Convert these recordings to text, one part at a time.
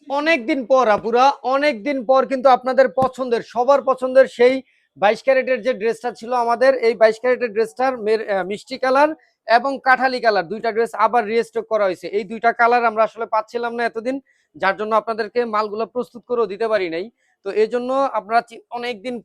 অনেকদিন পর আপুরা, অনেকদিন পর কিন্তু আপনাদের পছন্দের, সবার পছন্দের সেই 22 ক্যারেটের যে ড্রেসটা ছিল আমাদের, এই 22 ক্যারেটের ড্রেসটার মিষ্টি কালার এবং কাঠালি কালার দুইটা ড্রেস আবার রিস্টক করা হয়েছে। এই দুইটা কালার আমরা আসলে পাচ্ছিলাম না এতদিন, যার জন্য আপনাদেরকে মালগুলো প্রস্তুত করেও দিতে পারি নাই। তো এই জন্য আপনারা অনেকদিন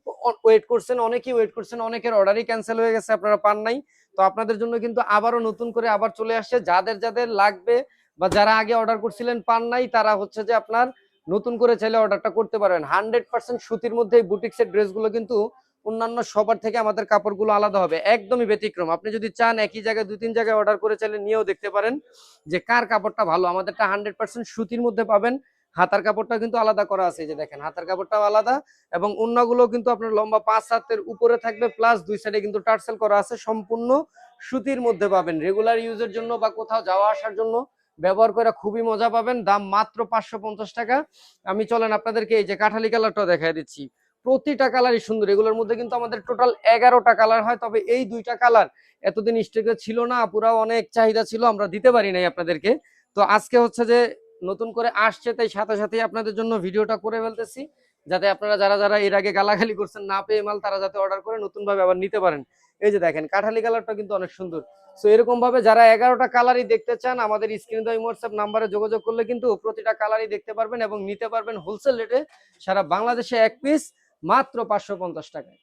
ওয়েট করছেন, অনেকেই ওয়েট করছেন, অনেকের অর্ডারই ক্যান্সেল হয়ে গেছে, আপনারা পান নাই। তো আপনাদের জন্য কিন্তু আবারও নতুন করে আবার চলে আসছে। যাদের যাদের লাগবে বা যারা আগে অর্ডার করছিলেন পান নাই, তারা হচ্ছে যে আপনার নতুন করে চাইলে অর্ডারটা করতে পারবেন। 100% সুতির মধ্যে এই বুটিক্সের ড্রেসগুলো কিন্তু অন্যান্য সবার থেকে আমাদের কাপড়গুলো আলাদা হবে, একদমই ব্যতিক্রম। আপনি যদি চান একই জায়গায় 2-3 জায়গায় অর্ডার করে চাইলে নিয়েও দেখতে পারেন যে কার কাপড়টা ভালো। আমাদেরটা 100% সুতির মধ্যে পাবেন। হাতার কাপড়টা কিন্তু আলাদা করা আছে, যে দেখেন হাতার কাপড়টাও আলাদা, এবং ওন্নাগুলো কিন্তু আপনার লম্বা 5 হাতের উপরে থাকবে, প্লাস দুই সাইডে কিন্তু টার্সেল করা আছে, সম্পূর্ণ সুতির মধ্যে পাবেন। রেগুলার ইউজের জন্য বা কোথাও যাওয়া আসার জন্য ব্যবহার করে খুবই মজা পাবেন। দাম মাত্র 550 টাকা। আমি চলেন আপনাদেরকে এই যে কাঠালি কালারটা দেখাই দিচ্ছি। প্রতিটা কালারই সুন্দর। এগুলোর মধ্যে কিন্তু আমাদের টোটাল 11টা কালার হয়, তবে এই দুইটা কালার এতদিন স্টকে ছিল না, পুরা অনেক চাহিদা ছিল, আমরা দিতে পারি নাই আপনাদেরকে। তো আজকে হচ্ছে যে নতুন করে আসছে, তাই সাথে সাথে আপনাদের জন্য ভিডিওটা করে ফেলতেছি, যাতে আপনারা যারা যারা এর আগে গালাগালি করছেন না পেয়ে মাল, তারা যাতে অর্ডার করে নতুন ভাবে আবার নিতে পারেন। এই যে দেখেন কাঠালি কালারটা কিন্তু অনেক সুন্দর। তো এরকম ভাবে যারা 11টা কালারই দেখতে চান, আমাদের স্ক্রিনে দেওয়া হোয়াটসঅ্যাপ নাম্বারে যোগাযোগ করলে কিন্তু প্রতিটা কালারই দেখতে পারবেন এবং নিতে পারবেন হোলসেল রেটে সারা বাংলাদেশে, এক পিস মাত্র 550 টাকায়।